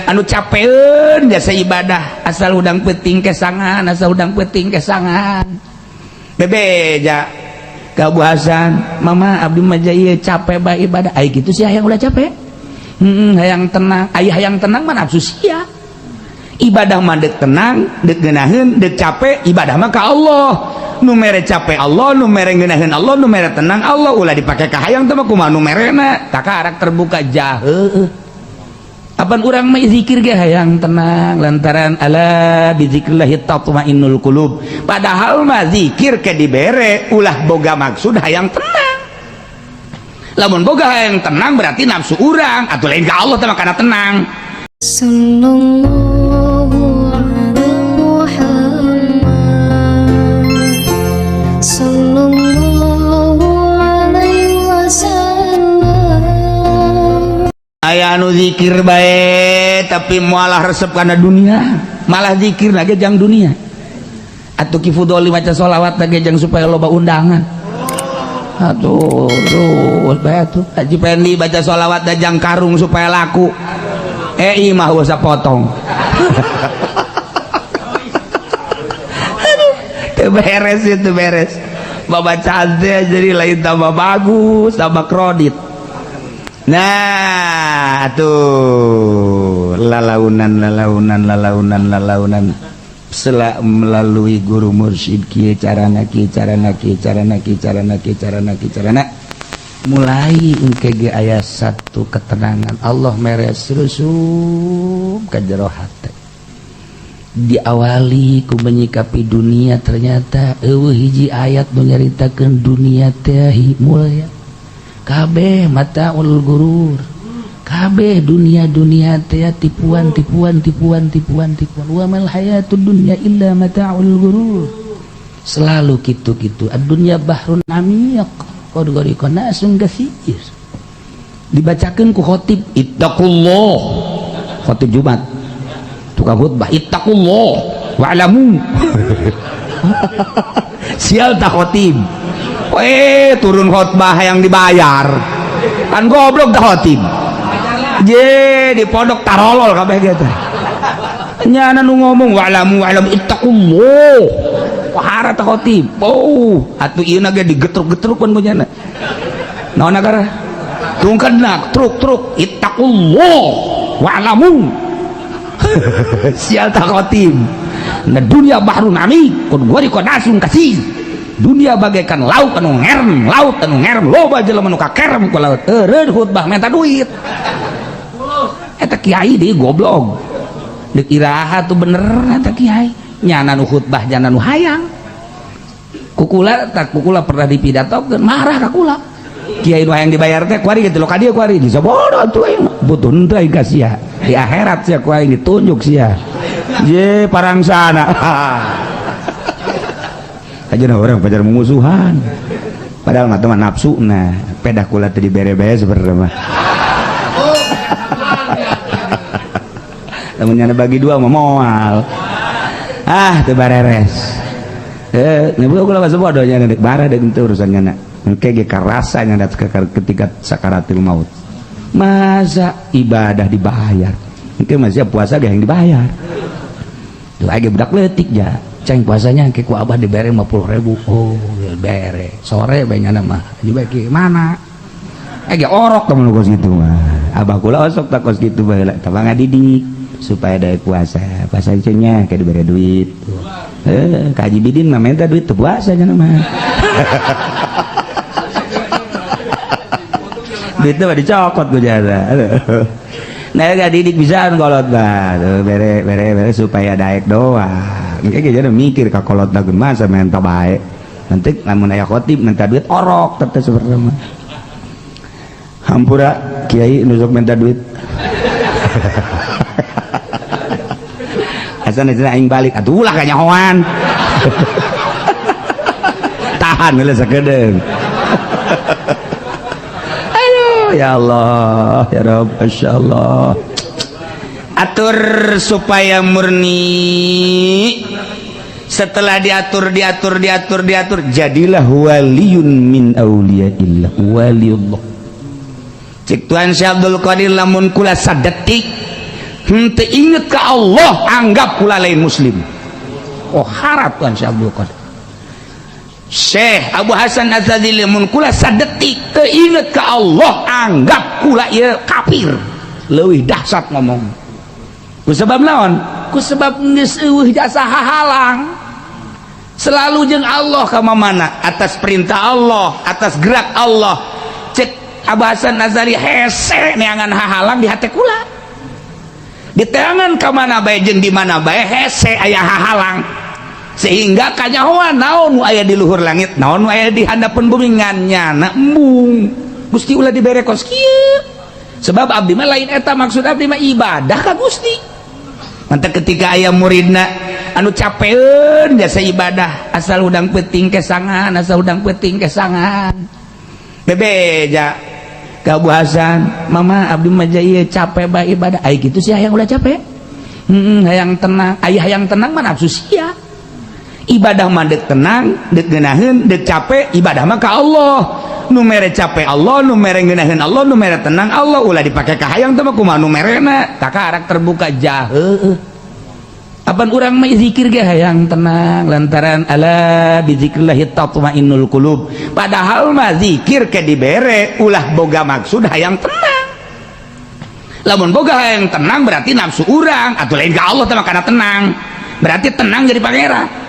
anu capeun jasa ibadah asal udang peting kesangan asal udang peting kesangan bebeja kabuasan mama abdi mah ieu capek bae ibadah ai kitu sih hayang ulah capek hayang tenang aya hayang tenang mah nafsu sia ibadah mah deuk tenang deuk geunaheun deuk capek ibadah mah ka Allah nu mere capek Allah nu mere geunaheun Allah nu mere tenang Allah ulah dipake ka hayang teh mah kumaha nu merena tak arak terbuka jaheuh apan urang mah zikir ge hayang tenang lantaran ala bizikrillah tatmainnul qulub padahal mah zikir ke dibere ulah boga maksud hayang tenang lamun boga hayang tenang berarti nafsu urang atuh lain ka Allah teh mah kana tenang sallallahu alaihi Muhammad sallallahu alaihi wasallam. Aya anu zikir bae tapi malah resep kana dunia malah zikir lagi jang dunia atuh ki fudoli maca sholawat lagi jang supaya loba undangan atuh terus bae atuh Haji Pendi baca sholawat jang karung supaya laku imah usah potong itu beres itu beres babacaan teh jadi lain tambah bagus tambah kredit. Nah tuh lalaunan selak melalui guru mursyid kieu carana mulai engke ge aya satu ketenangan Allah meres rusuk ka jero hate diawali ku menyikapi dunia ternyata eueuh hiji ayat nu nyaritakeun dunia teh mulya kabeh mataul gurur kabeh dunia teh tipuan wa mal hayatud dunya illa mataul gurur selalu kitu ad-dunya bahrun amiq qad gharaqna nasun katsir dibacakeun ku khatib ittaqullah khatib Jumat tukang khutbah ittaqullah wa'lamu sial ta khatib turun khutbah yang dibayar kan goblok dah khatib je di pondok tarolol kabeh gitu nyana nu ngomong wa'lamu ittaqullah wahara ta khatib atuh ieu na ge digetruk-getrukkeun ku nyana naon nagara tungkadna truk ittaqullah wa'lamu sial ta khatib na dunia bahrun amik kun gori konasun kasih dunia bagaikan laut anu ngerem loba jelema nu kakerem ku laut eureun khutbah minta duit eta kiai deui goblok deuk iraha tuh bener eta kiai nyana nu khutbah jana nu hayang kukula pernah dipidatokeun marah ka kula kiai nu hayang dibayar teh kuari gitu lo ka dieu kuari disobodo atuh aing butuh teh ka sia di akhirat sia ku aing ditunjuk sia je parangsana aja orang pacar memusuhan padahal mah teman nafsu nah pedah kula tadi bere-bere seperti mah temennya bagi dua mah moal teu bareres ngebeu kula kasih bodohnya dek barah dek itu urusannya nak engke ge karasanya ketika sakaratul maut masa ibadah dibayar engke masih puasa ge yang dibayar tuh age budak leutik ja ceng puasanya ke ku abah dibere 50.000 bere sore banyak mah dibagi mana orok temen kos gitu mah abah kula osok tak kos gitu baheula tabang ngadidik supaya daya puasa nya kayak dibere duit ka Haji Bidin mah minta duit teu puasa nya mah duit mah dicokot ku jasa nah ngadidik bisaan kolot mah bere supaya daek doang kayak jadi mikir ka kolot dagun masa minta baik nanti lamun aya khotib minta duit orok teteh seperti mah hampura kiai nusuk minta duit asal nanti aing balik atuh ulah kanyahoan tahan heula sakedeung aduh ya Allah ya Rabb insyaallah atur supaya murni setelah diatur jadilah waliyun min auliyaillah waliullah cik Tuhan Syekh Abdul Qadir lamun kula sadetik henteu inget ke Allah anggap kula lain muslim. Oh harap kan Syekh Abdul Qadir. Syekh Abu Hasan Az-Zazili mun kula sadetik teu inget ke Allah anggap kula ieu kafir. Leuwih dahsyat ngomong. Ku sebab naon? Ku sebab geus eueuh jasa hahalang. Selalu jeung Allah ka mamana atas perintah Allah, atas gerak Allah. Cek Abu Hasan Az-Zazili hese neangan hahalang di hate kula. Di teangan ka mana bae jeung di mana bae hese aya hahalang. Sehingga kanyahoan naon nu aya di luhur langit, naon nu aya di handapeun bumi ngannyana embung. Gusti ulah dibere kos kieu. Sebab abdi mah lain eta maksud abdi mah ibadah ka Gusti. Mantap ketika aya muridna anu capeun jasa ibadah asal udang peuting kesangan, asal udang peuting kesangan. Bebeja ka Abu Hasan, mama abdi mah ieu capek bae ibadah. Ai kitu sih hayang ulah capek. Hayang tenang, aya hayang tenang mah nafsu sia. Ibadah mah dek tenang, dek geunaheun, dek capek, ibadah mah ka Allah. Nu mere capek Allah, nu mere geunaheun Allah, nu mere tenang Allah, ulah dipake ka hayang teh mah kumaha nu merena. Takarak terbuka jaheuh. Apan urang mah zikir ge hayang tenang lantaran ala bizikrillah tatmainnul qulub. Padahal mah zikir ke dibere ulah boga maksud hayang tenang. Lamun boga hayang tenang berarti nafsu urang atuh lain ka Allah teh mah kana tenang. Berarti tenang jadi pangeran.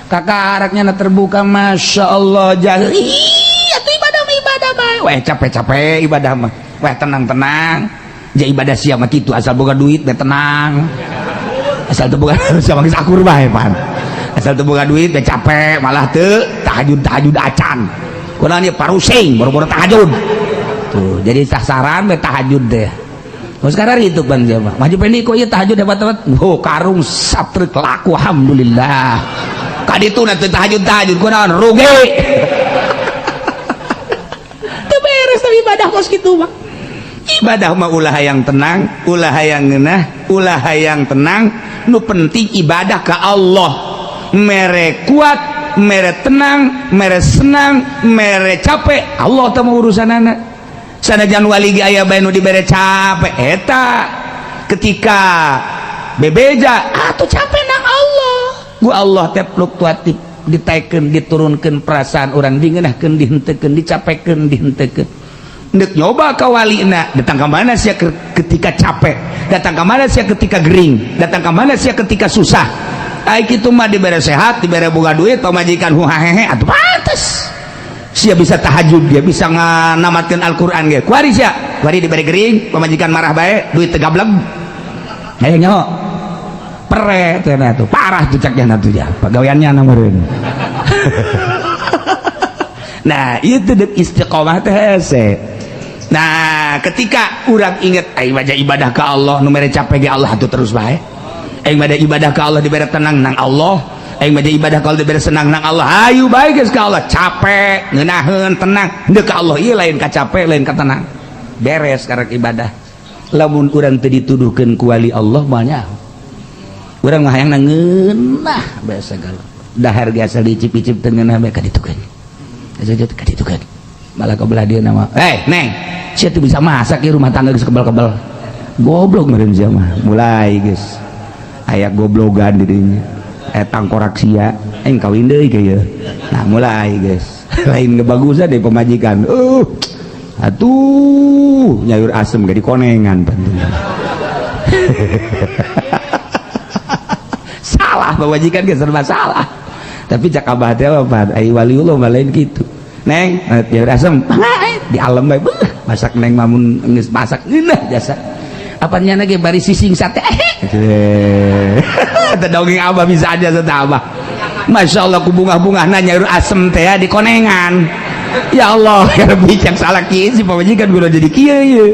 Kakaraknya terbuka, masya Allah jahil. Iya tuh ibadah bae. Weh capek-capek ibadah mah. Weh tenang-tenang. Ja ibadah siapa gitu asal boga duit, tenang. Asal teu boga siapa geus akur bae pan. Asal teu boga duit, capek malah teu tahajud acan. Kunaon ieu parusing boro-boro tahajud. Tuh jadi sasaran we tahajud teh. Terus sekarang itu pan siapa? Maju pendek kok ieu tahajud hebat-hebat. Oh karung satreuk laku alhamdulillah. Kaditu nanti tahajud kunaon rugi teu beres tapi ibadah kos kitu mah. Ibadah mah ulah hayang tenang, ulah hayang ngeunah, ulah hayang tenang. Nu penting ibadah ka Allah. Mere kuat, mere tenang, mere senang, mere capek, Allah teh mah urusanana. Sanajan wali ge aya bae nu dibere capek eta ketika bebeja atuh capek nang Allah. Gua Allah teh fluktuatif ditaikeun diturunkeun perasaan orang dingeunahkeun dihenteukeun dicapekeun dihenteukeun. Neuk nyoba ka walina datang ka mana sia ketika capek, datang ka mana sia ketika gering, datang ka mana sia ketika susah. Ai kitu mah dibere sehat, dibere boga duit, pamajikan huhahehe atuh pantes. Sia bisa tahajud, dia bisa nganamatkeun Al-Qur'an ge. Kuari sia, kuari dibere gering, pamajikan marah bae, duit teu gablek. Hayu nyaho. Pere tena tuh parah tuh caknya tuh ya pegawaiannya namureun. Nah itu dek istiqomah teh hese. Nah ketika urang inget aing baca ibadah ke Allah nu mere capek ge Allah atuh terus bae. Aing baca ibadah ke Allah dibere tenang nang Allah. Aing baca ibadah ke Allah dibere senang nang Allah. Hayu bae geus ka Allah capek ngeunaheun tenang deuk ka Allah ieu lain ka capek lain ka tenang. Beres karek ibadah. Lamun urang teu dituduhkeun ku wali Allah banyak. Urang mah hayang ngeunah bae segala. Dahar ge asal dicip-icip teu ngeunah bae ka ditukeun. Aja ka ditukeun. Malah ka belah dieu nama. Neng, sia teu bisa masak ieu rumah tangga geus kebal-kebal. Goblok meureun sia mah. Mulai geus aya goblogan di dinya. Aya tangkorak sia, aing kawin deui ge ieu. Nah, mulai geus. Lain ngebagusan deui pamajikan. Atuh, nyayur asem ge dikonengan pantunna. Salah pamajikan ge serba salah. Tapi cak abah teh apa ai waliullah mah lain kitu. Neng, nyayur asem di alam bae masak neng mamun geus masak ngeunah jasa. Apanya ge bari sising sate. Teu dongeng abah bisa aja teh abah. Masya Allah ku bunga-bungahna nyayur asem teh di konengan. Ya Allah, ya Rabbi cak salah kieu si pamajikan kudu jadi kieu ieu.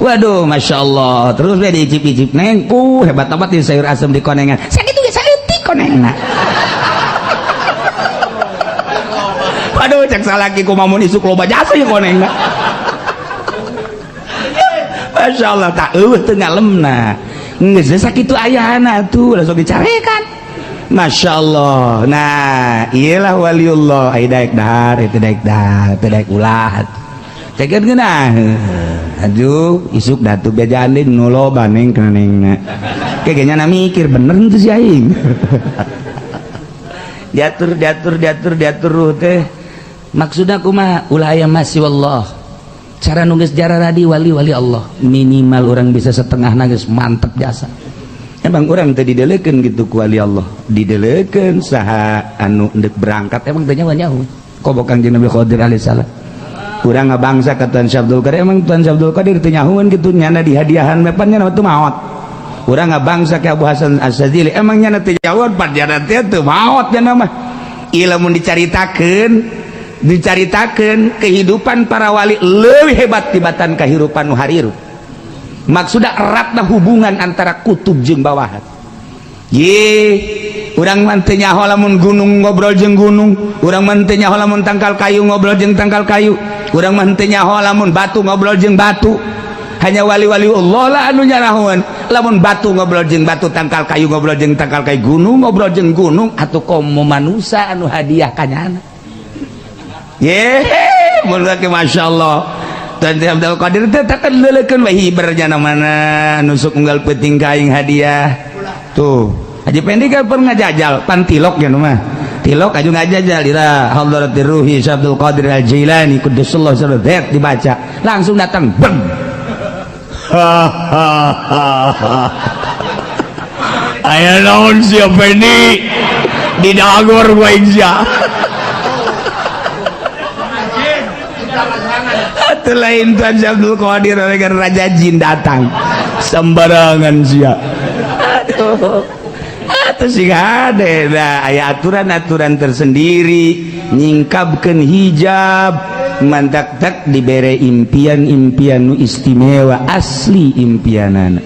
Waduh, Masya Allah. Terus dia diicip-icip neng, hebat amat di sayur asem di konengan. Sakitu ge saeutik konengna. Waduh, cak salaki ku mamun isuk loba jasa ya konengna. Masya Allah, tak teu ngalemna. Geus sakitu ayana tuh langsung dicarekan. Masya Allah. Nah, iyalah waliullah. Ai daek dahar, itu daek dahar, itu daek ulah. cekeun geunah aduh isuk datu bejaan deui nu loba neng kenengna kayaknya na mikir bener teu si aing diatur teh maksudna kumaha ulah aya masih wallah cara nu geus jarara di wali-wali Allah minimal orang bisa setengah geus mantep jasa emang orang teh didelekeun gitu ku wali Allah didelekeun saha anu endek berangkat emang teh nyawa kobok Kangjeng Nabi Qadir alaihissalam urang ngabangsa ka Tuan Syabdul Qadir emang Tuan Syabdul Qadir teh nyahueun kitu nyana dihadiahan mepannya nama teu maot urang ngabangsa ka Abu Hasan Asyadzili emang nyana teh nyahueun padjana teh teu maot nya mah ieu lamun dicaritakeun kehidupan para wali leuwih hebat tibatan kahirupan nu hariru maksudna eratna hubungan antara kutub jeung bawahan urang mah teu nyaho lamun gunung ngobrol jeung gunung urang mah teu nyaho lamun tangkal kayu ngobrol jeung tangkal kayu urang mah teu nyaho lamun batu ngobrol jeung batu hanya wali-wali Allah lah anu nyarahoan lamun batu ngobrol jeung batu tangkal kayu ngobrol jeung tangkal kayu gunung ngobrol jeung gunung atuh komo manusia anu hadiah kanyana mun ke masyaallah Tuan Abdul Qadir teh tak leulekeun we hibernya mana nusuk unggal peuting kaing hadiah tuh Haji Pendi kan pernah ngajajal pantilok ya mah tilok aju ngajajal ila hadratir ruhi Abdul Qadir Al-Jilani quddusallahu sirruh dibaca langsung datang beng aya naon sia Pendi didagor gua insya atuh lain Tuan Abdul Qadir raja jin datang sembarangan sia aduh atuh sing hade nah aya aturan-aturan tersendiri nyingkabkeun hijab mantak-tak dibere impian-impian nu istimewa asli impianana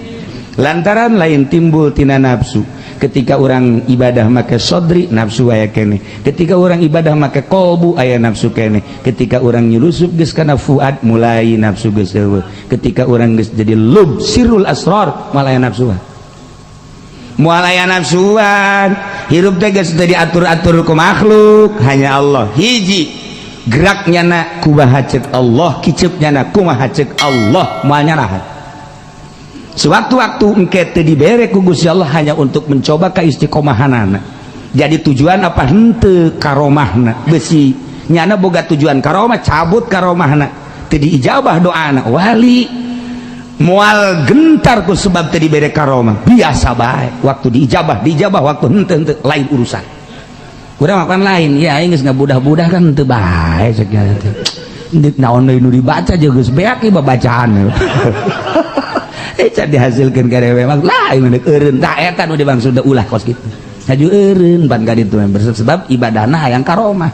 lantaran lain timbul tina nafsu ketika orang ibadah make sodri nafsu aya kene ketika orang ibadah make kolbu aya nafsu kene ketika orang nyulusup geus kana fuad mulai nafsu geus eueuh ketika orang geus jadi lub sirrul asrar malah aya nafsuan moal aya nafsuan hirup teh geus teu diatur-atur ku makhluk hanya Allah hiji geraknya na kumaha ceuk Allah kiceupnya na kumaha ceuk Allah moal nyarahan sewaktu-waktu engke teu dibere ku Gusti Allah hanya untuk mencoba ka istiqomahanana jadi tujuan apa henteu karomahna besi nyana boga tujuan karomah cabut karomahna teu diijabah doana wali moal gentar ku sebab teu dibere karomah biasa bae waktu diijabah waktu henteu lain urusan urang makan lain ya aing geus ngabudah-budah kan teu bae segala teh naon deui nu dibaca jeung geus beak ieu babacaan can dihasilkeun karewe mah lain mendek eureun tah eta nu dimaksud ulah kos kitu haju eureun pan ka ditu sebab ibadahna hayang karomah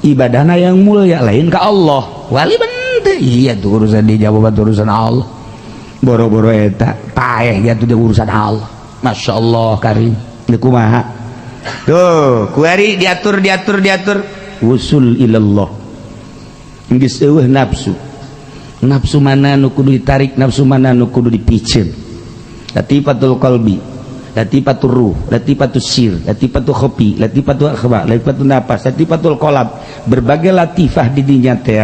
ibadahna yang mulia lain ka Allah wali bente iya tuh urusan dijawab urusan Allah boro-boro eta paeh ya tuh urusan Allah masyaallah karim deuk kumaha tuh kuari diatur usul ilallah geus eueuh nafsu mana nu kudu ditarik nafsu mana nu kudu dipicen latifatul qalbi latifatul ruh latifatul sir latifatul khafi latifatul akhba latifatul nafas latifatul qalb berbagai latifah di dinya teh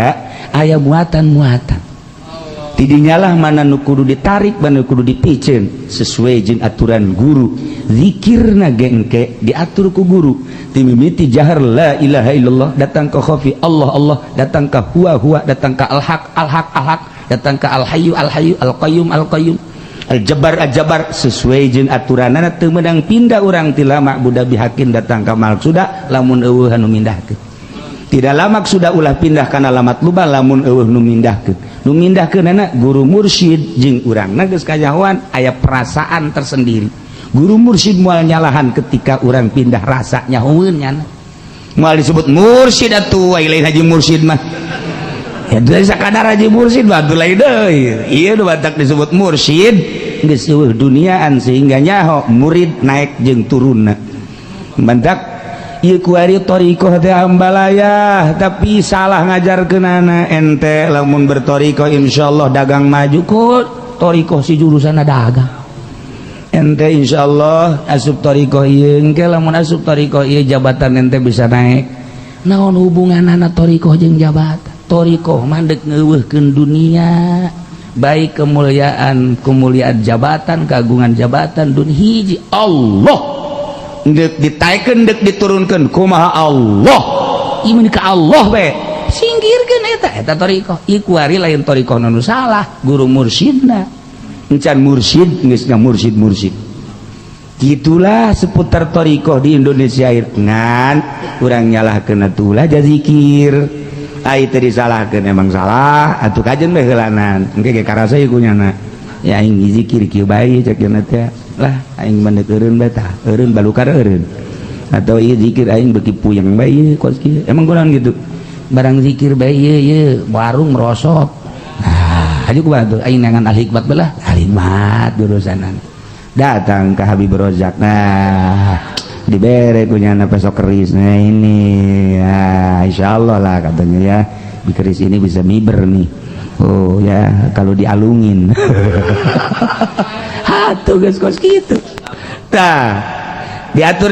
aya muatan tidinya lah mana nu kudu ditarik mana nu kudu dipicen sesuai jeung aturan guru zikirna ge engke diatur ku guru timimiti jahar la ilaha illallah datang ke khafi Allah datang ke huwa datang ke al-haq datang ke al-hayyu al-qayyum al-jabbar sesuai jeung aturanana teu meunang pindah urang ti lama budak bihakin datang ka maksud lamun eueuh anu mindahkeun tidak lama sudah ulah pindah kana alamat lubang lamun eueuh nu mindahkeunana guru mursyid jeung urangna geus kajahoan aya perasaan tersendiri guru mursyid moal nyalahan ketika orang pindah rasa nyahoeun nya moal disebut mursyid atuh lain haji mursyid mah ya dari sakadar haji mursyid batu lain deui ieu nu batak disebut mursyid geus eueuh duniaan sehingga nyaho murid naik jeung turunna mantak ieu kuari thariqah teh ambalaya tapi salah ngajarkeunana ente lamun berthariqah insyaallah dagang maju kok thariqah si jurusana dagang ente insyaallah asup thariqah ieu engke lamun asup thariqah ieu jabatan ente bisa naik naon hubunganana thariqah jeung jabatan torikoh mandek ngeuweuhkeun dunia baik kemuliaan jabatan kagungan jabatan dunia hiji Allah dek ditaikeun dek diturunkeun kumaha Allah iman ka Allah be singgirkeun eta torikoh iku ari lain torikoh nu salah guru mursyidna encan mursyid geus mursyid gitulah seputar torikoh di Indonesia ngan urang nyalahkeun atulah jazikir ai teu disalahkeun emang salah atuh kajen bae heulanan engke ge karasa ieu kunyana ya aing zikir kieu bae cek cenah teh lah aing mandek eureun bae tah eureun balukar eureun atau ieu zikir aing beuki puyeng bae ieu kos kieu emang kunaon gitu barang zikir bae ieu warung merosot nah aja kumaha tuh aing nangan al hikmat belah al hikmat jurusanan datang ke Habib Rozak nah dibere kunyana besok keris nah ini ya insyaallah lah katanya ya di keris ini bisa miber nih oh ya kalau dialungin tugas kos gitu nah diatur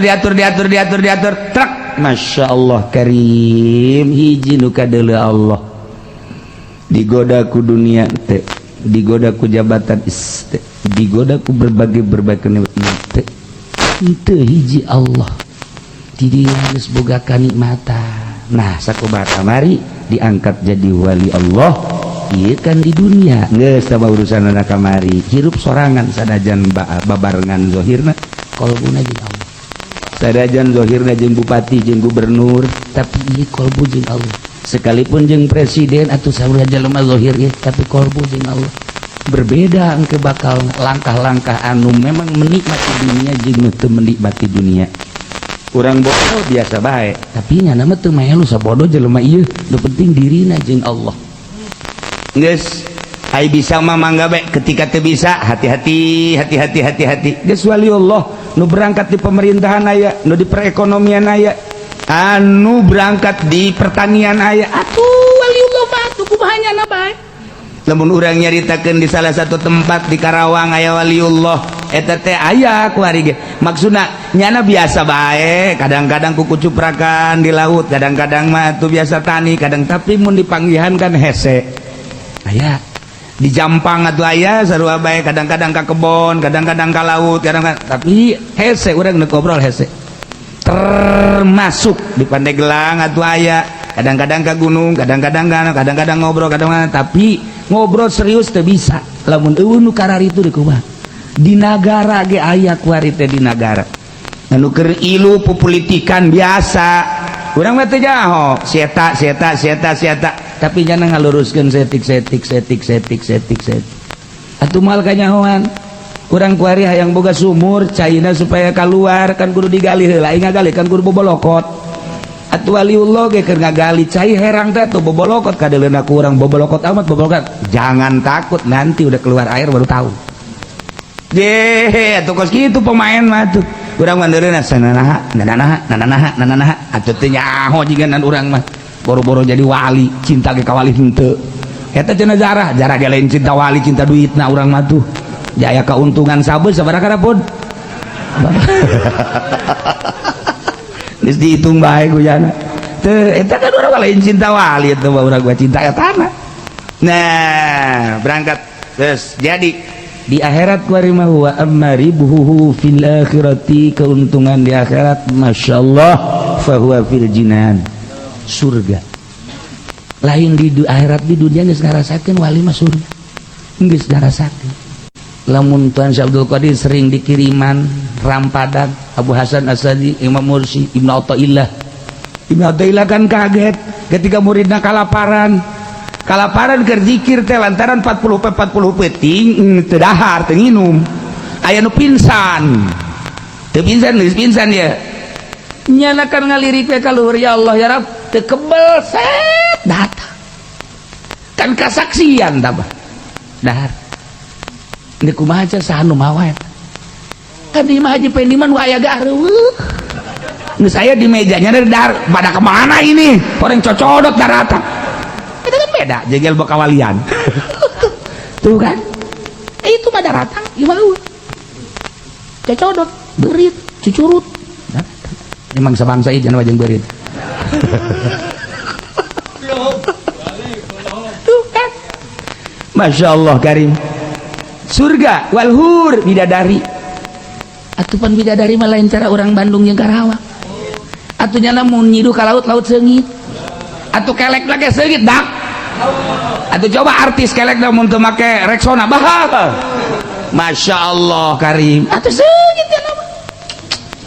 truk Masya Allah karim hiji nu kadeuleu Allah digoda ku dunia teh digoda ku jabatan teh digoda ku berbagai nikmat teh itu hiji Allah jadi harus boga kanikmatan nah sakubara mari diangkat jadi wali Allah iya kan di dunia geus sama urusan anak kamari hirup sorangan sadajan babarengan zohirna kolbuna jeung Allah sadajan zohirna jeung bupati jeung gubernur tapi ieu kolbu jeung Allah sekalipun jeung presiden atau saurah jalema zohir ieu tapi kolbu jeung Allah berbeda engke bakal langkah-langkah anu memang menikmati dunia jeung teu menikmati dunia urang bodoh biasa bae tapi nya nama teu melu sabodoh jelema ieu nu penting dirina jeung Allah geus ai bisa mah mangga bae ketika teu bisa hati-hati geus wali Allah nu berangkat di pemerintahan aya nu di perekonomian aya anu berangkat di pertanian aya atuh wali Allah mah tuh kumaha nya bae lamun urang nyaritakeun di salah satu tempat di Karawang aya waliullah eta teh aya ku ari ge maksudna nyana biasa bae kadang-kadang kuku cuprakan di laut kadang-kadang mah tuh biasa tani kadang tapi mun dipanggihan kan hese aya di Jampang atuh aya sarua bae kadang-kadang ka kebon kadang-kadang ka laut kadang-kadang tapi hese urang nu ngobrol hese termasuk di Pandeglang atuh aya kadang-kadang ke gunung kadang-kadang ngobrol kadang-kadang tapi ngobrol serius teu bisa lamun eueuh nu kararitu di kumaha di nagara ge aya kuari teh di nagara anu keur ilu pupolitikan biasa urang mah teu jaho sieta tapi jangan ngaluruskeun setik atuh mal kanyahoan urang kuari hayang boga sumur caina supaya keluar kan kudu digali heula aing ngagali kan kudu bobolokot atuh waliullah ge keur ngagali cai herang teh tuh bobolokot kadeleuna ku urang bobolokot amat bobolokot jangan takut nanti udah keluar air baru tahu atuh kos kitu pemain mah tuh urang maneureuna sananaha atuh teh nyaho jiganan urang mah boro-boro jadi wali cinta ge ka wali henteu eta cenah jarah ge lain cinta wali cinta duitna urang mah tuh jaya keuntungan sabeus sabaraha pun geus dihitung bae guyana teu eta kan urang lain cinta wali eta mah urang gua cinta etana nah berangkat terus jadi di akhirat kuari mah wa amaribuhu fil akhirati keuntungan di akhirat masyaallah fa huwa fil jinan surga lain di akhirat di dunia geus ngarasakeun wali mah surga geus ngarasakeun lamun Tuan Syekh Abdul Qadir sering dikiriman rampadan Abu Hasan Asadi Imam Mursi Ibnu Athaillah kan kaget ketika muridna kalaparan keur zikir teh lantaran 40 peting teu dahar teu nginum aya nu pingsan geus pingsan ya nyana kan ngalirik we ka luhur ya Allah ya Rabb teu kebel set datang kan kasaksian tah dahar ini kumaha aja sahanu mawa kan di mah haji pendiman waya gareuh geus aya di mejanya dar pada kemana ini orang cocodot daratang itu kan beda jegel bakawalian tuh kan itu mah daratang ieu mah cocodot beurit cucurut emang sabangsa ieu jangan wajeng beurit Masya Allah karim. Surga walhur bidadari. Atupan bidadari mah lain cara orang Bandung yang Karawang. Atunya namun nyidu ka laut seungit. Atu kelek lagi seungit dak. Atu coba artis kelek namun teu make Rexona bahal. Masya Allah karim. Atu seungit ya nama.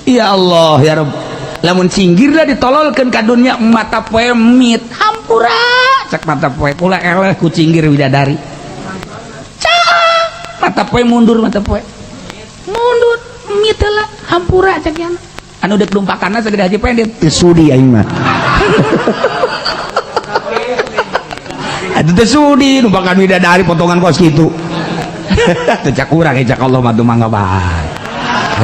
Ya Allah ya Rabb. Lamun singgir lah ditololkeun ka dunya mata poe mit hampura. Cek mata poe kula eleh ku cinggir bidadari. Mata poe mundur mitelah hampura cek yang anu dek lumpakanna sagede haji pendek teu sudi aing mah atuh teu sudi lumpakan bidadari potongan kos kitu teu cak urang cak Allah mah teu mangga bae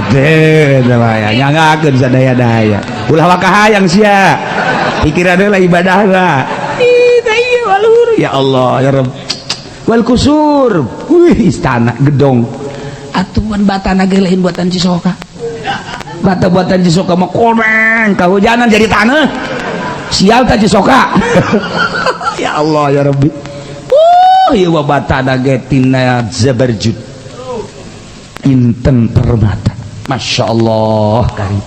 atuh teu aya nyangakeun sadaya-daya ulah wakahayang sia pikiranna lah ibadahna ieu walur ya Allah ya Rabb wal kusur wih istana gedong atuan batana ge lain buatan Cisoka bata buatan Cisoka mah komeng kahujanan jadi tanah sial ta Cisoka ya Allah ya Rabbi ieu batana ge tina zabarjud inten permata Masya Allah karim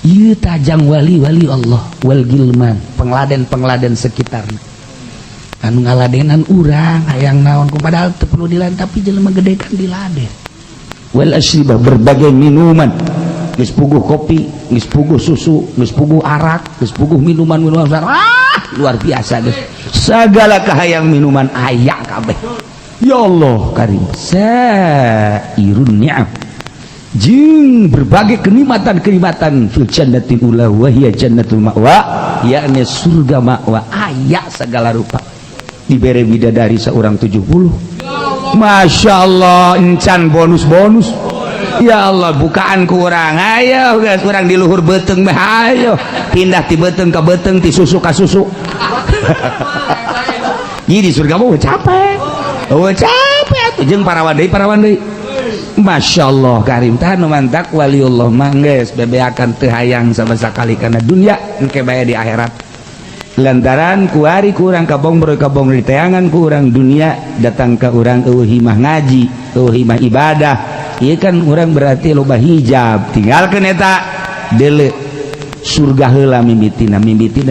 ieu tajang wali-wali Allah wal gilman pengladen sekitarna anu ngaladenan urang hayang naon padahal teu perlu diladen tapi jelema gedekan diladen wal asribah berbagai minuman geus puguh kopi geus puguh susu geus puguh arak geus puguh minuman luar biasa geus sagala kahayang minuman aya kabeh ya Allah karim sairun ni'am jeung berbagai kenikmatan fil jannatil ula wa hiya jannatul ma'wa yakni surga ma'wa aya segala rupa dibere bidadari seorang 70. Masya Allah encan bonus ya Allah bukaan ku urang ayo guys urang di luhur beteng mah ayo pindah ti beteng ka beteng ti susu ka susu jadi surga mah capek jeung parawan deui Masya Allah karim tah nu mantak waliullah mah geus bebeakan teu hayang sama sakali kana dunya engke bae di akhirat lantaran kuari kurang kabong di teangan kurang dunia datang ke orang himah ngaji himah ibadah iya kan orang berarti loba hijab tinggalkan eta dele surga heula mimitina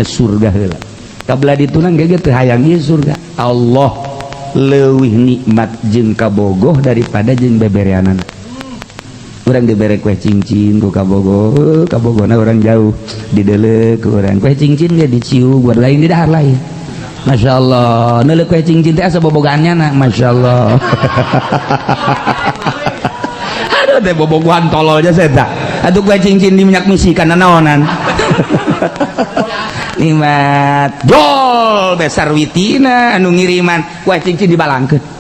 surga heula kabla ditunang gege teu hayang ieu surga Allah leuwih nikmat jeung kabogoh daripada jeung bebereanana orang diberi kue cincin ku kabogona orang jauh didele ke orang kue cincin dia dicium buat lain di dahar lain Masya Allah nele kue cincin teh asa bobogannya nak Masya Allah aduh teh bobogohan tolol aja saya tak aduh kue cincin di minyak misi karena naonan nikmat jol besar witina anu ngiriman kue cincin dibalangkeun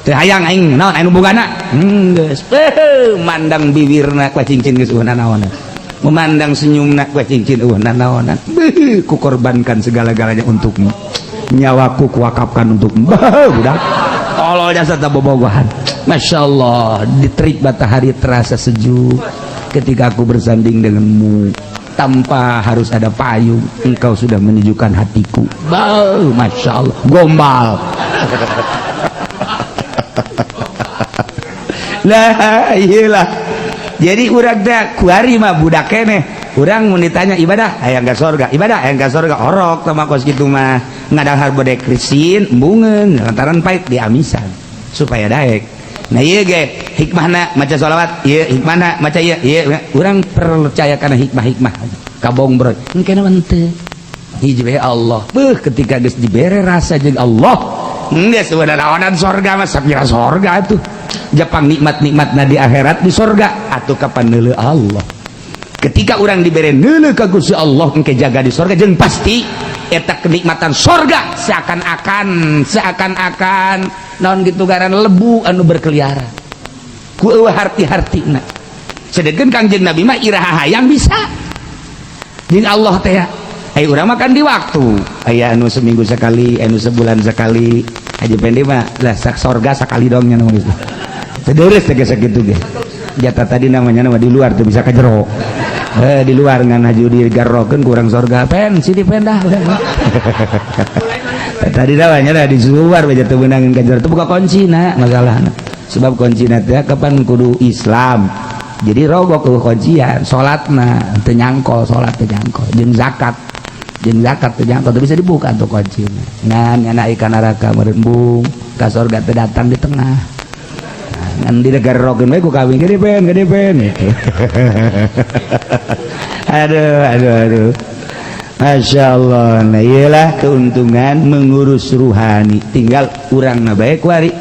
hayang aing naon anu bogana geus mandang bibirna kue cincin geus eueuhna naonan memandang senyumna kue cincin eueuhna naonan kukorbankan segala-galanya untukmu nyawaku kuwakafkan untukmu budak tolol jasa ta bobogohan Masya Allah diterik matahari terasa sejuk ketika aku bersanding denganmu tanpa harus ada payung engkau sudah menyejukkan hatiku Masya Allah gombal lah iyalah jadi urang teh kuari mah budak keneh urang mun ditanya ibadah aya enggak sorga orok tama kos kitu mah ngadahar bodek krisin embungeun lantaran pait diamisan supaya daek nah ieu ge hikmahna maca sholawat ieu hikmahna maca ieu urang percaya kana hikmah kabong bro engke mah teu hiji bae Allah ketika geus dibere rasa jeung Allah geus naonan sorga mah sapira sorga atuh Jepang nikmat-nikmatna di akhirat di sorga atau kapan neuleuh Allah ketika orang diberi neuleuh ka Gusti Allah engke jaga di sorga jeung pasti eta kenikmatan sorga seakan-akan naon gitu garan lebu anu berkeliaran ku eueuh harti-hartina sedangkan Kangjeng Nabi mah iraha hayang bisa jeung Allah teh aya urang makan di waktu aya anu seminggu sekali anu sebulan sekali aja pendek mah lah sorga sekali dong nya nulis sederes teh sakitu ge jatah tadi namanya nama di luar tuh bisa ka jero di luar ngan haju di garrokeun kurang sorga pen sidi pendah tadi namanya lah di luar baca teu meunangin kajar teu buka kuncina masalahna sebab kuncina teh kapan kudu Islam jadi rogok ke kuncian salatna teu nyangkol salat teu nyangkol jeung zakat teu nyangkol teu bisa dibuka tuh kuncina ngan nyana ikan neraka meureun bung ka surga teu datang di tengah ngan di negara rokeun we ku kawin gede pen gitu. aduh Masya Allah. Nah iyalah keuntungan mengurus ruhani tinggal urang na bae kuari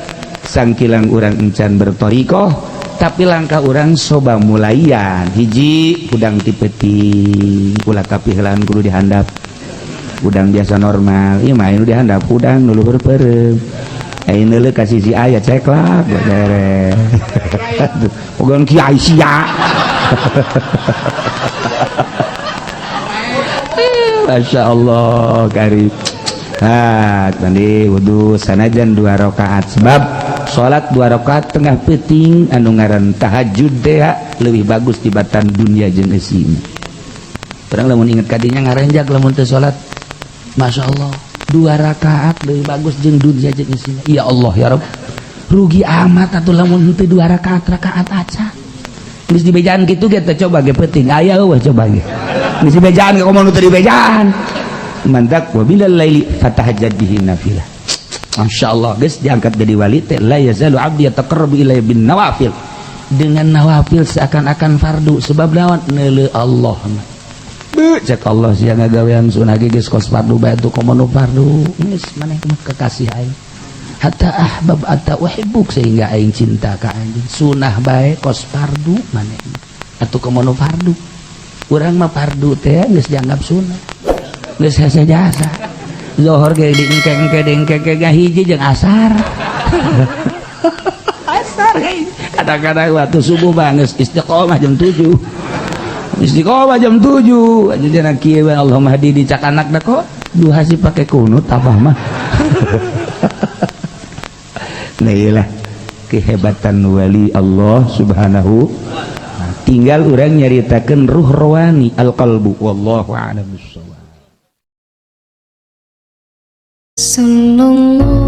sangkilang urang encan bertorikoh tapi langkah urang soba mulayan hiji udang tipeting ulah kapihlan kudu dihandap udang biasa normal ieu mah anu dihandap udang nu luhur peureum ayeuna le kasih si aya ceklak beres pogon kiai sia Masya Allah karib tadi wudhu sanajan 2 rakaat sebab sholat 2 rakaat tengah peting anu ngaran tahajud deh lebih bagus tibatan dunia jeung esina terang lamun inget kadinya ngarenjak lamun teu sholat Masya Allah 2 rakaat lebih bagus jeung dunia jeung esina ya Allah ya Rabb rugi amat atuh lamun teu 2 rakaat aca geus dibejaan kitu ge teh coba ge penting aya eueuh coba ge geus dibejaan ge komo nu teu dibejaan mantak wa bilal laili fatahajjad bihi nafilah masyaallah geus diangkat jadi wali teh la yazalu abdi yataqarrabu ilayya bin nawafil dengan nawafil seakan-akan fardu sebab lawan neuleuh Allah cek Allah sia ngagawean sunah ge geus kos fardu bae tuh komo nu fardu geus maneh kekasih aing hatta ahbab atta uhibbuk sehingga aing cinta ka anjeun sunah bae kos fardu maneh atuh komo nu fardu urang mah fardu teh geus dianggap sunah geus hese jasa zuhur ge diengke-engke hiji jeung asar asar ge kadang-kadang waktu subuh mah geus istiqomah jam 7 istiqomah jam 7 aja kieu Allahumma hadi dicak anak da kok duha si pake kunut apa mah nah iyalah kehebatan wali Allah subhanahu tinggal orang nyaritakeun ruh rohani al-qalbu wallahu a'lam bissawab. Sallallahu